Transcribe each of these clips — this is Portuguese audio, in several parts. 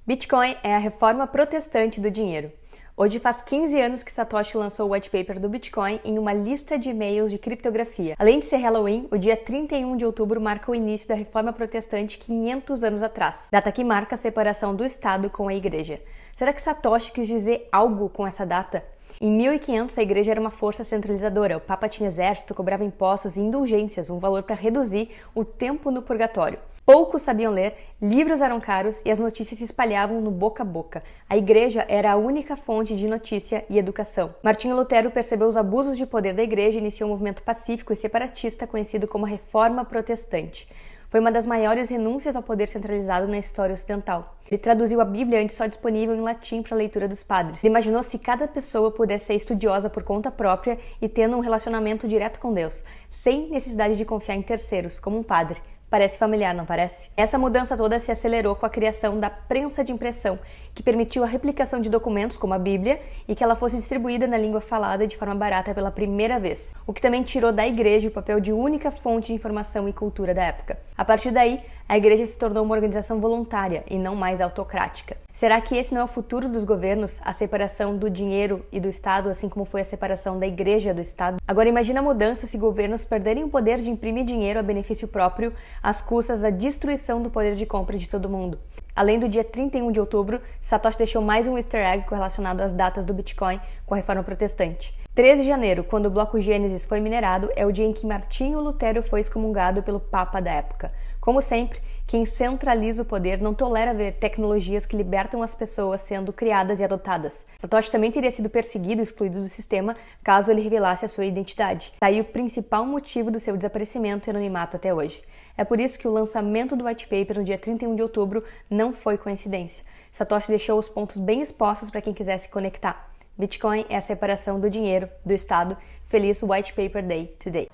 Bitcoin é a reforma protestante do dinheiro. Hoje faz 15 anos que Satoshi lançou o white paper do Bitcoin em uma lista de e-mails de criptografia. Além de ser Halloween, o dia 31 de outubro marca o início da reforma protestante 500 anos atrás, data que marca a separação do Estado com a Igreja. Será que Satoshi quis dizer algo com essa data? Em 1500, a Igreja era uma força centralizadora. O Papa tinha exército, cobrava impostos e indulgências, um valor para reduzir o tempo no purgatório. Poucos sabiam ler, livros eram caros e as notícias se espalhavam no boca a boca. A Igreja era a única fonte de notícia e educação. Martinho Lutero percebeu os abusos de poder da Igreja e iniciou um movimento pacífico e separatista conhecido como a Reforma Protestante. Foi uma das maiores renúncias ao poder centralizado na história ocidental. Ele traduziu a Bíblia antes só disponível em latim para a leitura dos padres. Ele imaginou se cada pessoa pudesse ser estudiosa por conta própria e tendo um relacionamento direto com Deus, sem necessidade de confiar em terceiros, como um padre. Parece familiar, não parece? Essa mudança toda se acelerou com a criação da prensa de impressão, que permitiu a replicação de documentos como a Bíblia e que ela fosse distribuída na língua falada de forma barata pela primeira vez, o que também tirou da Igreja o papel de única fonte de informação e cultura da época. A partir daí, a Igreja se tornou uma organização voluntária e não mais autocrática. Será que esse não é o futuro dos governos, a separação do dinheiro e do Estado, assim como foi a separação da Igreja do Estado? Agora imagina a mudança se governos perderem o poder de imprimir dinheiro a benefício próprio, às custas da destruição do poder de compra de todo mundo. Além do dia 31 de outubro, Satoshi deixou mais um easter egg correlacionado às datas do Bitcoin com a Reforma Protestante. 13 de janeiro, quando o bloco Gênesis foi minerado, é o dia em que Martinho Lutero foi excomungado pelo Papa da época. Como sempre, quem centraliza o poder não tolera ver tecnologias que libertam as pessoas sendo criadas e adotadas. Satoshi também teria sido perseguido e excluído do sistema caso ele revelasse a sua identidade. Daí o principal motivo do seu desaparecimento e anonimato até hoje. É por isso que o lançamento do white paper no dia 31 de outubro não foi coincidência. Satoshi deixou os pontos bem expostos para quem quisesse conectar. Bitcoin é a separação do dinheiro, do Estado. Feliz White Paper Day today.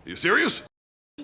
You serious?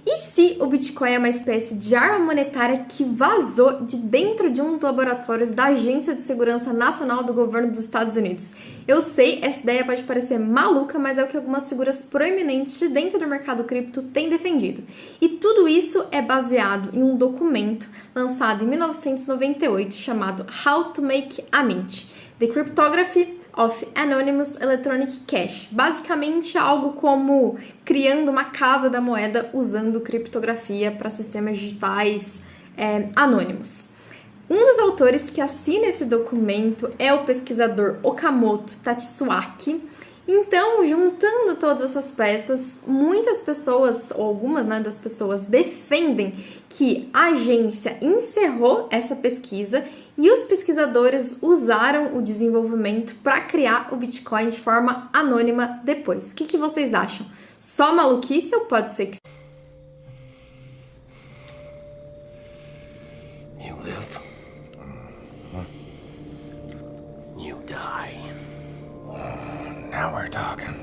E se o Bitcoin é uma espécie de arma monetária que vazou de dentro de um dos laboratórios da Agência de Segurança Nacional do governo dos Estados Unidos? Eu sei, essa ideia pode parecer maluca, mas é o que algumas figuras proeminentes de dentro do mercado cripto têm defendido. E tudo isso é baseado em um documento lançado em 1998 chamado How to Make a Mint: The Cryptography of Anonymous Electronic Cash. Basicamente algo como criando uma casa da moeda usando criptografia para sistemas digitais anônimos. Um dos autores que assina esse documento é o pesquisador Okamoto Tatsuaki. Então, juntando todas essas peças, muitas pessoas, ou algumas das pessoas, defendem que a agência encerrou essa pesquisa e os pesquisadores usaram o desenvolvimento para criar o Bitcoin de forma anônima depois. O que vocês acham? Só maluquice ou pode ser que... You live. You die. Now we're talking.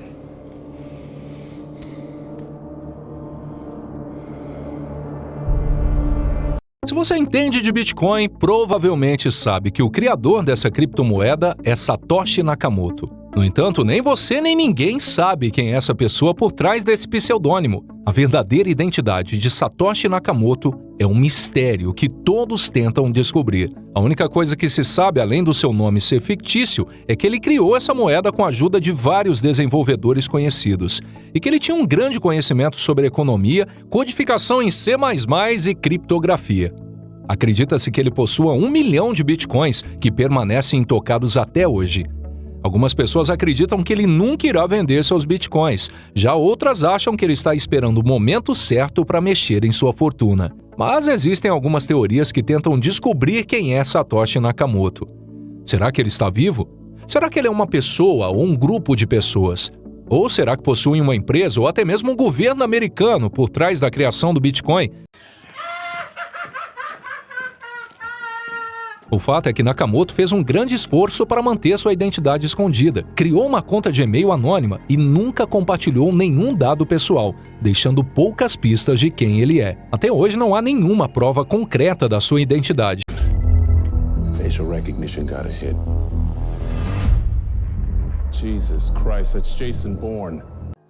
Se você entende de Bitcoin, provavelmente sabe que o criador dessa criptomoeda é Satoshi Nakamoto. No entanto, nem você nem ninguém sabe quem é essa pessoa por trás desse pseudônimo. A verdadeira identidade de Satoshi Nakamoto é um mistério que todos tentam descobrir. A única coisa que se sabe, além do seu nome ser fictício, é que ele criou essa moeda com a ajuda de vários desenvolvedores conhecidos e que ele tinha um grande conhecimento sobre economia, codificação em C++ e criptografia. Acredita-se que ele possua 1 milhão de bitcoins que permanecem intocados até hoje. Algumas pessoas acreditam que ele nunca irá vender seus bitcoins, já outras acham que ele está esperando o momento certo para mexer em sua fortuna. Mas existem algumas teorias que tentam descobrir quem é Satoshi Nakamoto. Será que ele está vivo? Será que ele é uma pessoa ou um grupo de pessoas? Ou será que possui uma empresa ou até mesmo um governo americano por trás da criação do Bitcoin? O fato é que Nakamoto fez um grande esforço para manter sua identidade escondida, criou uma conta de e-mail anônima e nunca compartilhou nenhum dado pessoal, deixando poucas pistas de quem ele é. Até hoje não há nenhuma prova concreta da sua identidade. Facial recognition got a hit. Jesus Christ, that's Jason Bourne.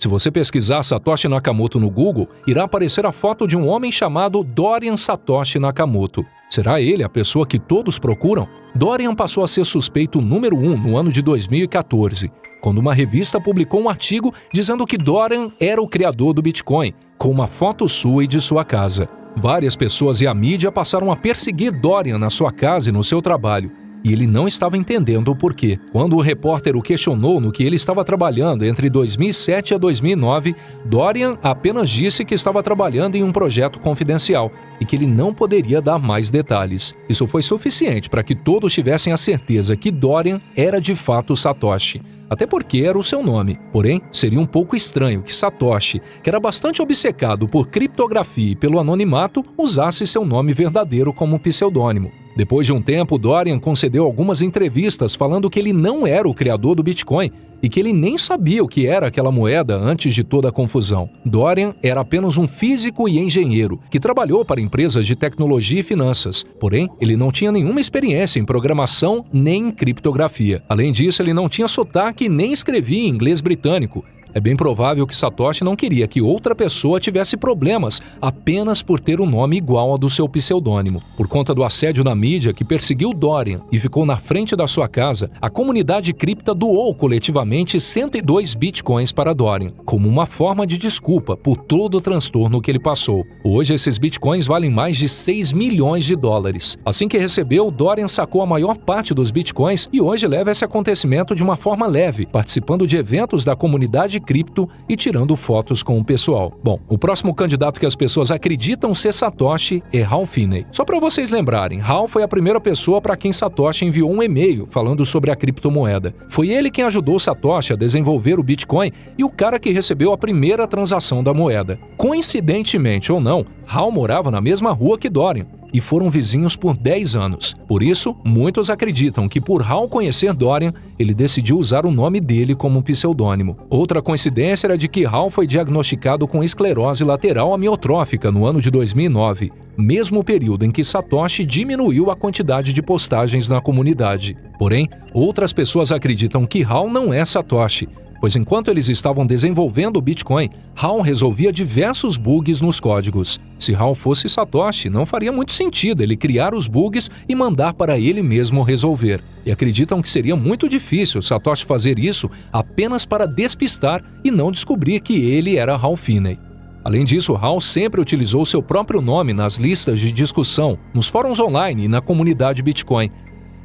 Se você pesquisar Satoshi Nakamoto no Google, irá aparecer a foto de um homem chamado Dorian Satoshi Nakamoto. Será ele a pessoa que todos procuram? Dorian passou a ser suspeito número 1 no ano de 2014, quando uma revista publicou um artigo dizendo que Dorian era o criador do Bitcoin, com uma foto sua e de sua casa. Várias pessoas e a mídia passaram a perseguir Dorian na sua casa e no seu trabalho, e ele não estava entendendo o porquê. Quando o repórter o questionou no que ele estava trabalhando entre 2007 a 2009, Dorian apenas disse que estava trabalhando em um projeto confidencial e que ele não poderia dar mais detalhes. Isso foi suficiente para que todos tivessem a certeza que Dorian era de fato Satoshi. Até porque era o seu nome. Porém, seria um pouco estranho que Satoshi, que era bastante obcecado por criptografia e pelo anonimato, usasse seu nome verdadeiro como pseudônimo. Depois de um tempo, Dorian concedeu algumas entrevistas falando que ele não era o criador do Bitcoin e que ele nem sabia o que era aquela moeda antes de toda a confusão. Dorian era apenas um físico e engenheiro que trabalhou para empresas de tecnologia e finanças. Porém, ele não tinha nenhuma experiência em programação nem em criptografia. Além disso, ele não tinha sotaque nem escrevia em inglês britânico. É bem provável que Satoshi não queria que outra pessoa tivesse problemas apenas por ter um nome igual ao do seu pseudônimo. Por conta do assédio na mídia que perseguiu Dorian e ficou na frente da sua casa, a comunidade cripta doou coletivamente 102 bitcoins para Dorian, como uma forma de desculpa por todo o transtorno que ele passou. Hoje, esses bitcoins valem mais de 6 milhões de dólares. Assim que recebeu, Dorian sacou a maior parte dos bitcoins e hoje leva esse acontecimento de uma forma leve, participando de eventos da comunidade cripto e tirando fotos com o pessoal. Bom, o próximo candidato que as pessoas acreditam ser Satoshi é Hal Finney. Só para vocês lembrarem, Hal foi a primeira pessoa para quem Satoshi enviou um e-mail falando sobre a criptomoeda. Foi ele quem ajudou Satoshi a desenvolver o Bitcoin e o cara que recebeu a primeira transação da moeda. Coincidentemente ou não, Hal morava na mesma rua que Dorian e foram vizinhos por 10 anos. Por isso, muitos acreditam que por Hal conhecer Dorian, ele decidiu usar o nome dele como pseudônimo. Outra coincidência era de que Hal foi diagnosticado com esclerose lateral amiotrófica no ano de 2009, mesmo período em que Satoshi diminuiu a quantidade de postagens na comunidade. Porém, outras pessoas acreditam que Hal não é Satoshi, pois enquanto eles estavam desenvolvendo o Bitcoin, Hal resolvia diversos bugs nos códigos. Se Hal fosse Satoshi, não faria muito sentido ele criar os bugs e mandar para ele mesmo resolver. E acreditam que seria muito difícil Satoshi fazer isso apenas para despistar e não descobrir que ele era Hal Finney. Além disso, Hal sempre utilizou seu próprio nome nas listas de discussão, nos fóruns online e na comunidade Bitcoin.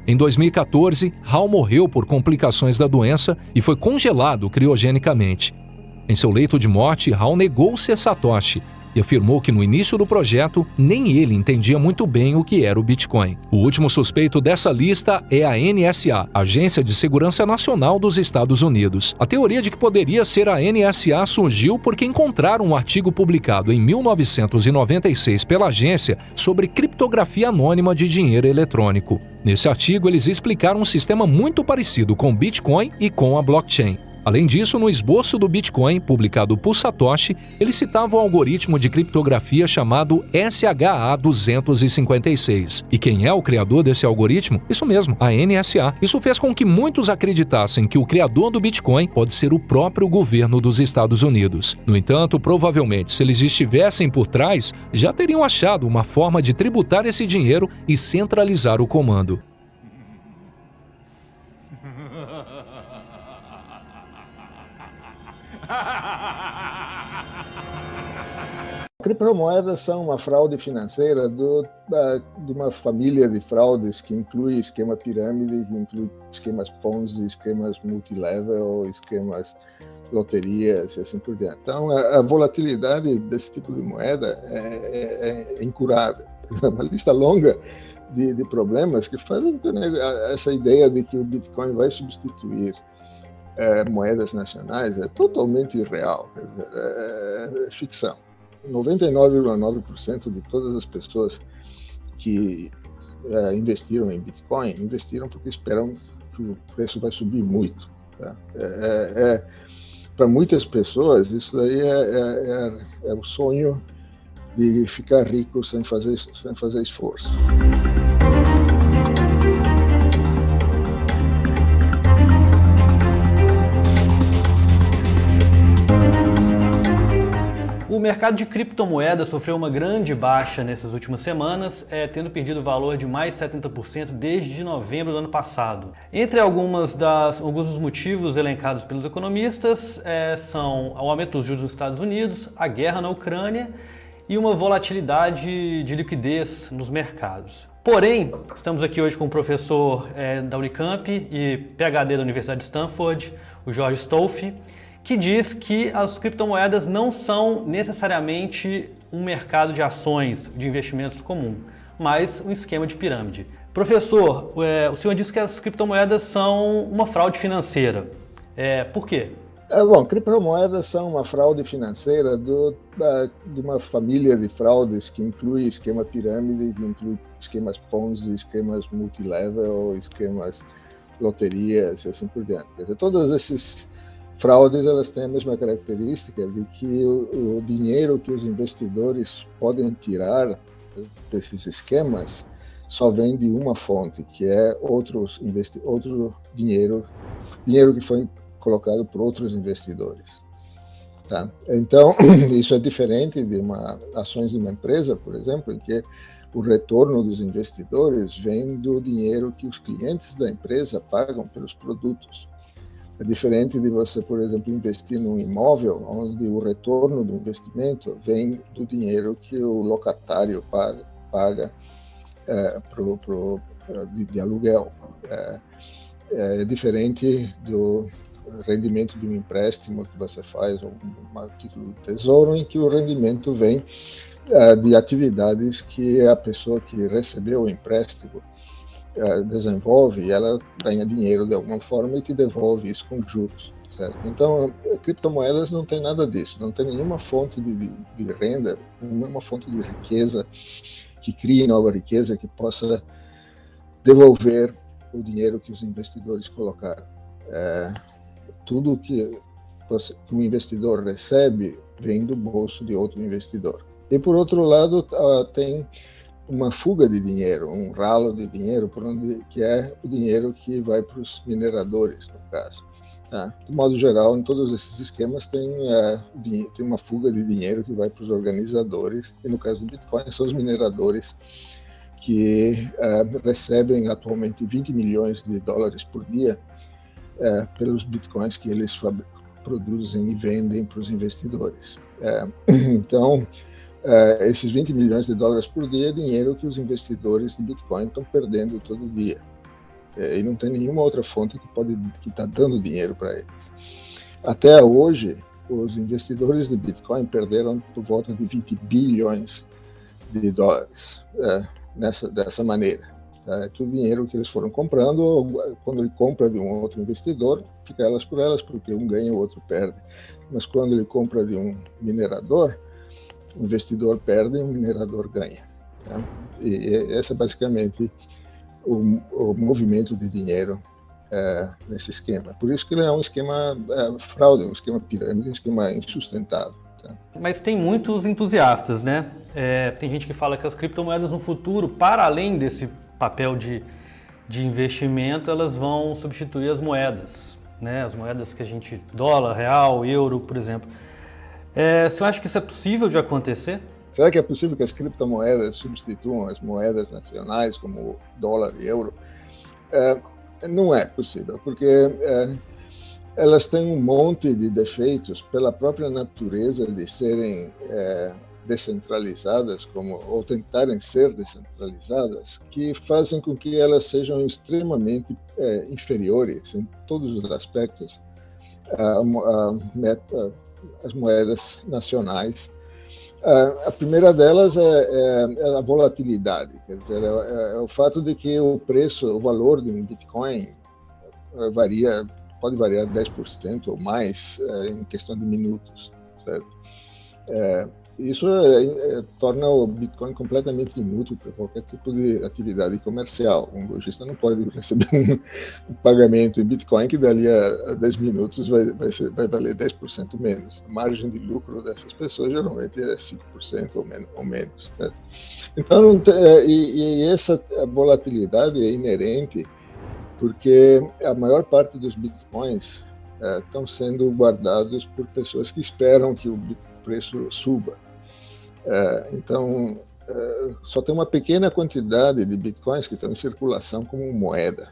Em 2014, Hal morreu por complicações da doença e foi congelado criogenicamente. Em seu leito de morte, Hal negou ser Satoshi e afirmou que no início do projeto nem ele entendia muito bem o que era o Bitcoin. O último suspeito dessa lista é a NSA, Agência de Segurança Nacional dos Estados Unidos. A teoria de que poderia ser a NSA surgiu porque encontraram um artigo publicado em 1996 pela agência sobre criptografia anônima de dinheiro eletrônico. Nesse artigo, eles explicaram um sistema muito parecido com o Bitcoin e com a blockchain. Além disso, no esboço do Bitcoin, publicado por Satoshi, ele citava um algoritmo de criptografia chamado SHA-256. E quem é o criador desse algoritmo? Isso mesmo, a NSA. Isso fez com que muitos acreditassem que o criador do Bitcoin pode ser o próprio governo dos Estados Unidos. No entanto, provavelmente, se eles estivessem por trás, já teriam achado uma forma de tributar esse dinheiro e centralizar o comando. Criptomoedas são uma fraude financeira de uma família de fraudes que inclui esquema pirâmide, que inclui esquemas Ponzi, esquemas multilevel, esquemas loterias e assim por diante. Então, a volatilidade desse tipo de moeda é incurável. É uma lista longa de problemas que fazem essa ideia de que o Bitcoin vai substituir moedas nacionais é totalmente irreal, é ficção. 99,9% de todas as pessoas que investiram em Bitcoin, investiram porque esperam que o preço vai subir muito. Tá? Para muitas pessoas, isso daí é o sonho de ficar rico sem fazer esforço. O mercado de criptomoedas sofreu uma grande baixa nessas últimas semanas, tendo perdido valor de mais de 70% desde novembro do ano passado. Entre alguns dos motivos elencados pelos economistas são o aumento dos juros nos Estados Unidos, a guerra na Ucrânia e uma volatilidade de liquidez nos mercados. Porém, estamos aqui hoje com o professor da Unicamp e PhD da Universidade de Stanford, o Jorge Stolfi, que diz que as criptomoedas não são necessariamente um mercado de ações, de investimentos comum, mas um esquema de pirâmide. Professor, o senhor disse que as criptomoedas são uma fraude financeira. Por quê? Bom, criptomoedas são uma fraude financeira de uma família de fraudes que inclui esquema pirâmide, que inclui esquemas Ponzi, esquemas multilevel, esquemas loterias e assim por diante. Quer dizer, todas essas fraudes, elas têm a mesma característica de que o dinheiro que os investidores podem tirar desses esquemas só vem de uma fonte, que é outro dinheiro que foi colocado por outros investidores. Tá? Então, isso é diferente de ações de uma empresa, por exemplo, em que o retorno dos investidores vem do dinheiro que os clientes da empresa pagam pelos produtos. É diferente de você, por exemplo, investir num imóvel, onde o retorno do investimento vem do dinheiro que o locatário paga de aluguel. É diferente do rendimento de um empréstimo que você faz, um título de tesouro, em que o rendimento vem de atividades que a pessoa que recebeu o empréstimo desenvolve, e ela ganha dinheiro de alguma forma e te devolve isso com juros, certo? Então, criptomoedas não tem nada disso, não tem nenhuma fonte de renda, nenhuma fonte de riqueza que crie nova riqueza que possa devolver o dinheiro que os investidores colocaram. Tudo que um investidor recebe vem do bolso de outro investidor. E, por outro lado, tem uma fuga de dinheiro, um ralo de dinheiro, que é o dinheiro que vai para os mineradores, no caso. Tá? De modo geral, em todos esses esquemas tem uma fuga de dinheiro que vai para os organizadores, e no caso do Bitcoin são os mineradores que recebem atualmente 20 milhões de dólares por dia pelos Bitcoins que eles produzem e vendem para os investidores. Então, esses 20 milhões de dólares por dia é dinheiro que os investidores de Bitcoin estão perdendo todo dia. E não tem nenhuma outra fonte que está dando dinheiro para eles. Até hoje, os investidores de Bitcoin perderam por volta de 20 bilhões de dólares dessa maneira. Tá? É tudo dinheiro que eles foram comprando. Quando ele compra de um outro investidor, fica elas por elas, porque um ganha e o outro perde. Mas quando ele compra de um minerador, o investidor perde e o minerador ganha. Tá? E esse é basicamente o movimento de dinheiro nesse esquema. Por isso que ele é um esquema fraude, um esquema pirâmide, um esquema insustentável. Tá? Mas tem muitos entusiastas, né? Tem gente que fala que as criptomoedas no futuro, para além desse papel de investimento, elas vão substituir as moedas, né? As moedas que a gente... dólar, real, euro, por exemplo. Você acha que isso é possível de acontecer? Será que é possível que as criptomoedas substituam as moedas nacionais, como dólar e euro? Não é possível, porque elas têm um monte de defeitos pela própria natureza de serem descentralizadas, ou tentarem ser descentralizadas, que fazem com que elas sejam extremamente inferiores em todos os aspectos às moedas nacionais. A primeira delas é a volatilidade, quer dizer, é o fato de que o valor de um Bitcoin pode variar 10% ou mais em questão de minutos, certo? Isso torna o Bitcoin completamente inútil para qualquer tipo de atividade comercial. Um lojista não pode receber um pagamento em Bitcoin que dali a 10 minutos vai valer 10% menos. A margem de lucro dessas pessoas geralmente é 5% ou menos. Né? Então, essa volatilidade é inerente porque a maior parte dos Bitcoins estão sendo guardados por pessoas que esperam que o preço suba. Então, só tem uma pequena quantidade de bitcoins que estão em circulação como moeda.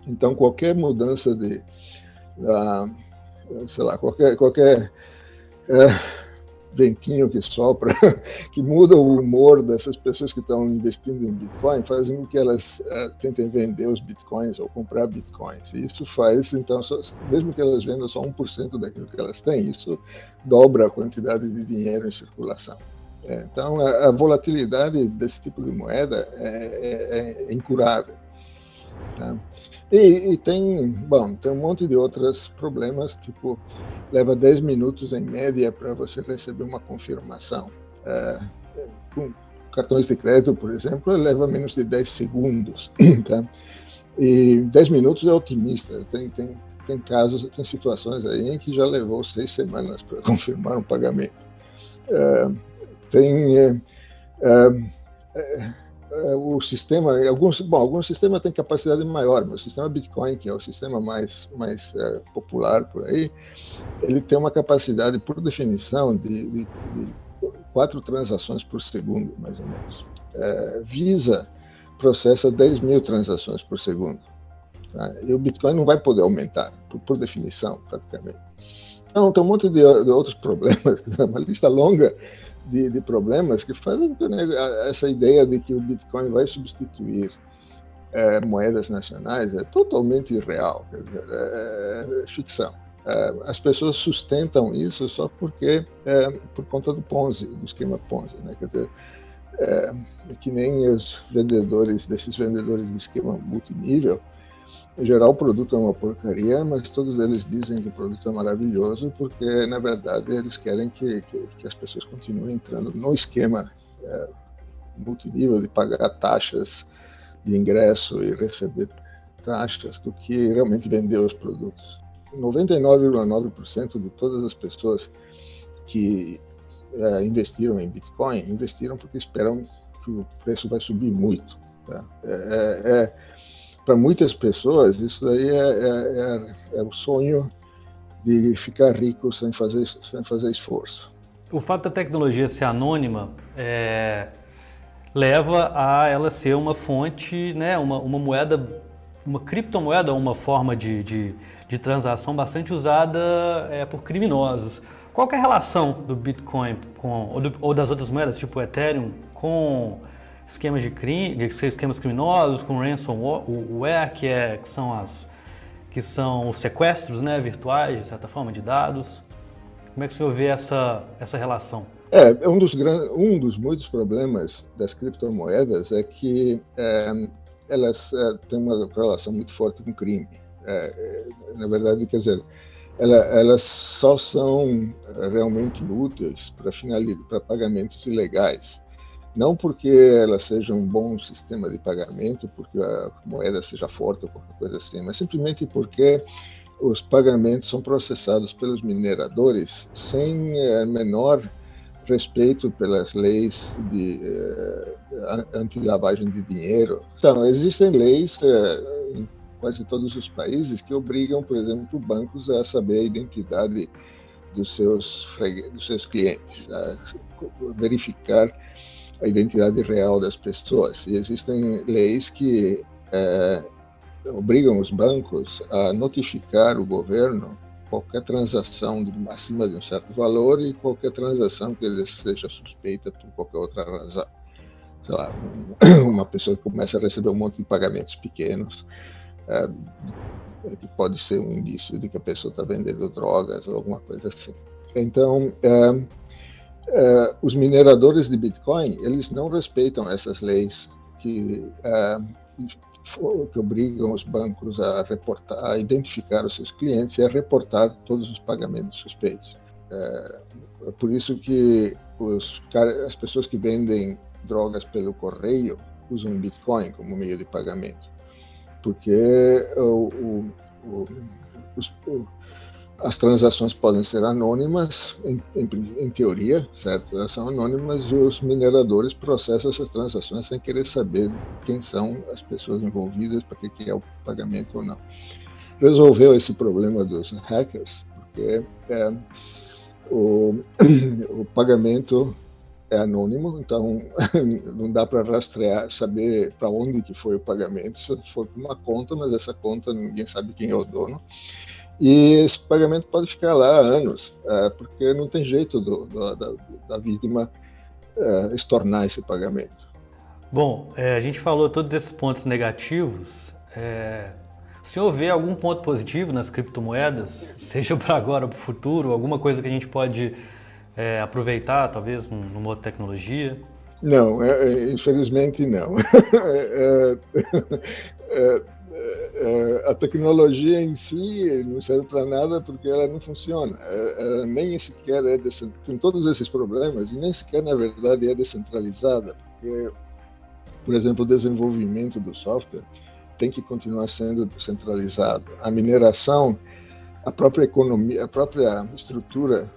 Então, qualquer mudança sei lá, qualquer ventinho que sopra, que muda o humor dessas pessoas que estão investindo em Bitcoin, fazem com que elas tentem vender os Bitcoins ou comprar Bitcoins. E isso faz, então, mesmo que elas vendam só 1% daquilo que elas têm, isso dobra a quantidade de dinheiro em circulação. Então, a volatilidade desse tipo de moeda é incurável. Tá? E tem um monte de outros problemas, tipo, leva 10 minutos em média para você receber uma confirmação. Com cartões de crédito, por exemplo, leva menos de 10 segundos. Tá? E 10 minutos é otimista. Tem casos, tem situações aí em que já levou 6 semanas para confirmar um pagamento. O sistema, alguns sistemas têm capacidade maior, mas o sistema Bitcoin, que é o sistema mais popular por aí, ele tem uma capacidade, por definição, de 4 transações por segundo, mais ou menos. Visa processa 10 mil transações por segundo. Tá? E o Bitcoin não vai poder aumentar, por definição, praticamente. Então, tem um monte de outros problemas, uma lista longa de problemas que fazem essa ideia de que o Bitcoin vai substituir moedas nacionais é totalmente irreal, quer dizer, é ficção. As pessoas sustentam isso só porque por conta do Ponzi, do esquema Ponzi, né? Quer dizer, que nem os desses vendedores de esquema multinível. Em geral, o produto é uma porcaria, mas todos eles dizem que o produto é maravilhoso porque, na verdade, eles querem que as pessoas continuem entrando no esquema multinível de pagar taxas de ingresso e receber taxas do que realmente vender os produtos. 99,9% de todas as pessoas que investiram em Bitcoin, investiram porque esperam que o preço vai subir muito. Tá? Para muitas pessoas, isso daí é o sonho de ficar rico sem fazer esforço. O fato da tecnologia ser anônima leva a ela ser uma fonte, né, uma moeda, uma criptomoeda, uma forma de transação bastante usada por criminosos. Qual que é a relação do Bitcoin ou das outras moedas, tipo o Ethereum, com esquemas criminosos, com ransomware, que são os sequestros, né, virtuais, de certa forma, de dados? Como é que o senhor vê essa relação? Um dos muitos problemas das criptomoedas é que elas têm uma relação muito forte com o crime. Na verdade, quer dizer, elas só são realmente úteis para pagamentos ilegais. Não porque elas sejam um bom sistema de pagamento, porque a moeda seja forte ou qualquer coisa assim, mas simplesmente porque os pagamentos são processados pelos mineradores sem menor respeito pelas leis de anti-lavagem de dinheiro. Então, existem leis em quase todos os países que obrigam, por exemplo, bancos a saber a identidade dos seus clientes, a verificar a identidade real das pessoas. E existem leis que obrigam os bancos a notificar o governo qualquer transação acima de um certo valor e qualquer transação que seja suspeita por qualquer outra razão. Sei lá, uma pessoa que começa a receber um monte de pagamentos pequenos, que pode ser um indício de que a pessoa está vendendo drogas ou alguma coisa assim. Então, os mineradores de Bitcoin, eles não respeitam essas leis que obrigam os bancos a reportar, a identificar os seus clientes e a reportar todos os pagamentos suspeitos. É por isso que as pessoas que vendem drogas pelo correio usam Bitcoin como meio de pagamento, porque as transações podem ser anônimas, em teoria, certo? Elas são anônimas e os mineradores processam essas transações sem querer saber quem são as pessoas envolvidas, para que é o pagamento ou não. resolveu esse problema dos hackers, porque o pagamento é anônimo, então não dá para rastrear, saber para onde que foi o pagamento. Se for para uma conta, mas essa conta ninguém sabe quem é o dono. E esse pagamento pode ficar lá há anos, porque não tem jeito da vítima estornar esse pagamento. Bom, a gente falou todos esses pontos negativos. O senhor vê algum ponto positivo nas criptomoedas, seja para agora ou para o futuro, alguma coisa que a gente pode aproveitar, talvez, numa outra tecnologia? Não, infelizmente não. A tecnologia em si não serve para nada porque ela não funciona. Ela nem sequer tem todos esses problemas e nem sequer, na verdade, é descentralizada. Porque, por exemplo, o desenvolvimento do software tem que continuar sendo descentralizado. A mineração, a própria economia, a própria estrutura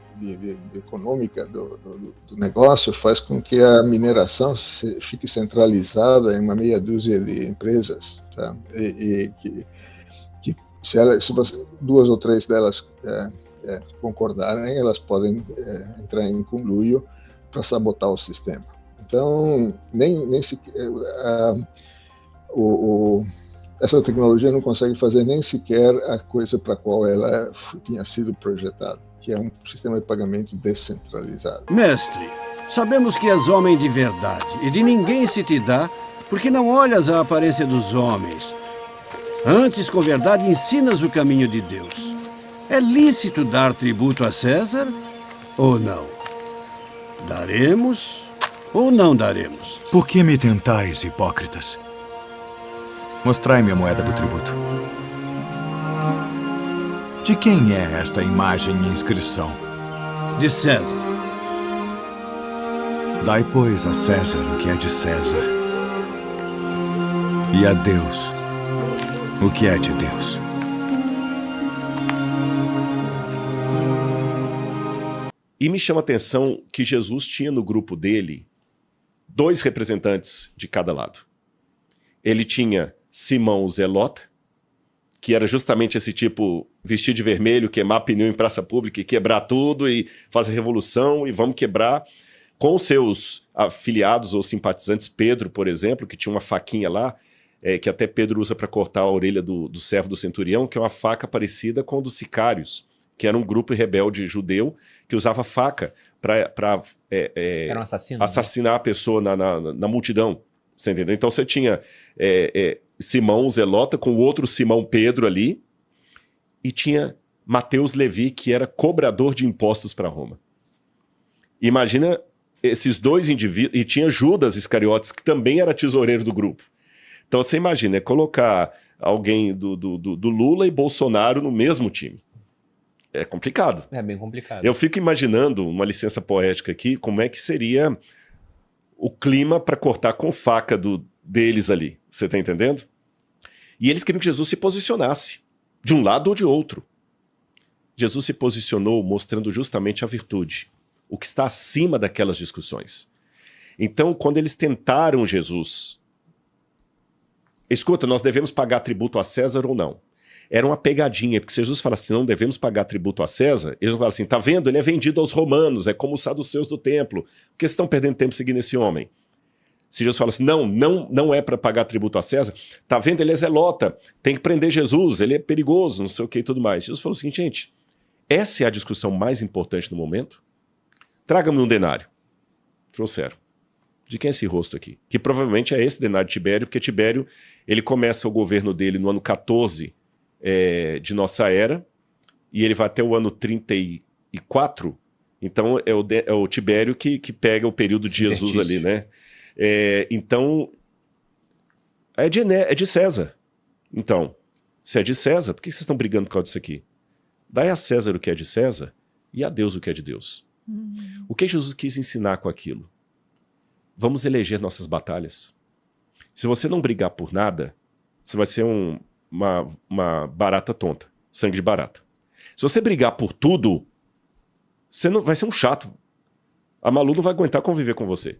econômica do negócio faz com que a mineração fique centralizada em uma meia dúzia de empresas, tá? E que se duas ou três delas concordarem, elas podem entrar em conluio para sabotar o sistema. Então, nem sequer essa tecnologia não consegue fazer nem sequer a coisa para a qual ela tinha sido projetada, que é um sistema de pagamento descentralizado. Mestre, sabemos que és homem de verdade e de ninguém se te dá porque não olhas a aparência dos homens. Antes, com verdade, ensinas o caminho de Deus. É lícito dar tributo a César ou não? Daremos ou não daremos? Por que me tentais, hipócritas? Mostrai-me a moeda do tributo. De quem é esta imagem e inscrição? De César. Dai, pois, a César o que é de César, e a Deus o que é de Deus. E me chama a atenção que Jesus tinha no grupo dele 2 representantes de cada lado. Ele tinha Simão o Zelota, que era justamente esse tipo vestir de vermelho, queimar pneu em praça pública e quebrar tudo e fazer revolução e vamos quebrar, com os seus afiliados ou simpatizantes. Pedro, por exemplo, que tinha uma faquinha lá, que até Pedro usa para cortar a orelha do servo do centurião, que é uma faca parecida com a dos sicários, que era um grupo rebelde judeu que usava faca para era um assassino, assassinar a pessoa na multidão. Você entendeu? Então você tinha Simão Zelota com o outro Simão Pedro ali, e tinha Mateus Levi, que era cobrador de impostos para Roma. Imagina esses 2 indivíduos, e tinha Judas Iscariotes, que também era tesoureiro do grupo. Então você imagina, colocar alguém do Lula e Bolsonaro no mesmo time. É complicado. É bem complicado. Eu fico imaginando, uma licença poética aqui, como é que seria o clima para cortar com faca deles ali. Você está entendendo? E eles queriam que Jesus se posicionasse, de um lado ou de outro. Jesus se posicionou mostrando justamente a virtude, o que está acima daquelas discussões. Então, quando eles tentaram Jesus, escuta, nós devemos pagar tributo a César ou não? Era uma pegadinha, porque se Jesus fala assim, não devemos pagar tributo a César, eles vão falar assim, tá vendo? Ele é vendido aos romanos, é como os saduceus do templo. Por que vocês estão perdendo tempo seguindo esse homem? Se Jesus fala assim, não é para pagar tributo a César, tá vendo? Ele é zelota, tem que prender Jesus, ele é perigoso, não sei o que e tudo mais. Jesus falou o seguinte, gente, essa é a discussão mais importante no momento? Traga-me um denário. Trouxeram. De quem é esse rosto aqui? Que provavelmente é esse denário de Tibério, porque Tibério, ele começa o governo dele no ano 14 de nossa era, e ele vai até o ano 34, então é o Tibério que pega o período de Jesus ali, né? Então, é de César. Então, se é de César, por que vocês estão brigando por causa disso aqui? Dai a César o que é de César e a Deus o que é de Deus. O que Jesus quis ensinar com aquilo? Vamos eleger nossas batalhas. Se você não brigar por nada, você vai ser uma barata tonta, sangue de barata. Se você brigar por tudo, você não vai ser um chato. A Malu não vai aguentar conviver com você.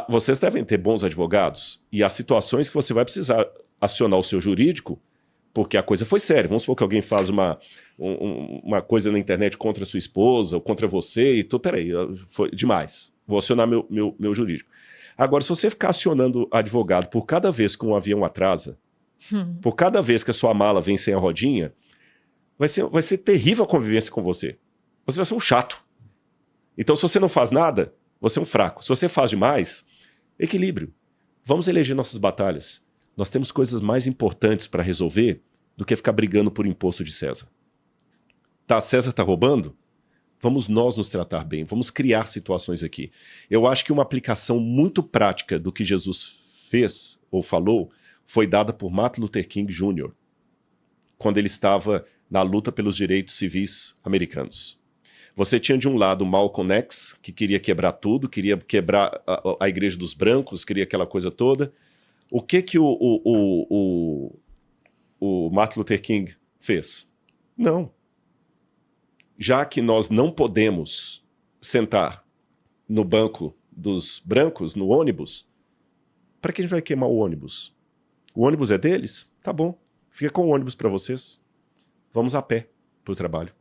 Vocês devem ter bons advogados e as situações que você vai precisar acionar o seu jurídico Porque a coisa foi séria. Vamos supor que alguém faz uma coisa na internet contra a sua esposa ou contra você e peraí, foi demais. Vou acionar meu jurídico. Agora, se você ficar acionando advogado por cada vez que um avião atrasa, por cada vez que a sua mala vem sem a rodinha, vai ser terrível a convivência com você. Você vai ser um chato. Então, se você não faz nada, você é um fraco. Se você faz demais, equilíbrio. Vamos eleger nossas batalhas. Nós temos coisas mais importantes para resolver do que ficar brigando por imposto de César. César está roubando? Vamos nós nos tratar bem, vamos criar situações aqui. Eu acho que uma aplicação muito prática do que Jesus fez ou falou foi dada por Martin Luther King Jr., quando ele estava na luta pelos direitos civis americanos. Você tinha de um lado Malcolm X, que queria quebrar tudo, queria quebrar a igreja dos brancos, queria aquela coisa toda. O que o Martin Luther King fez? Não. Já que nós não podemos sentar no banco dos brancos, no ônibus, para que a gente vai queimar o ônibus? O ônibus é deles? Tá bom. Fica com o ônibus para vocês. Vamos a pé para o trabalho.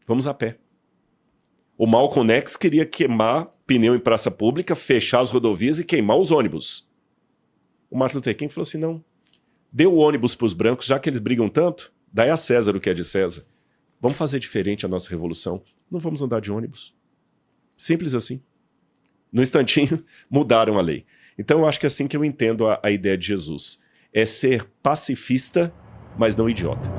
Vamos a pé. O Malcolm X queria queimar pneu em praça pública, fechar as rodovias e queimar os ônibus. O Martin Luther King falou assim, não. Dê o ônibus para os brancos, já que eles brigam tanto, dai a César o que é de César. Vamos fazer diferente a nossa revolução. Não vamos andar de ônibus. Simples assim. No instantinho, mudaram a lei. Então eu acho que é assim que eu entendo a ideia de Jesus. É ser pacifista, mas não idiota.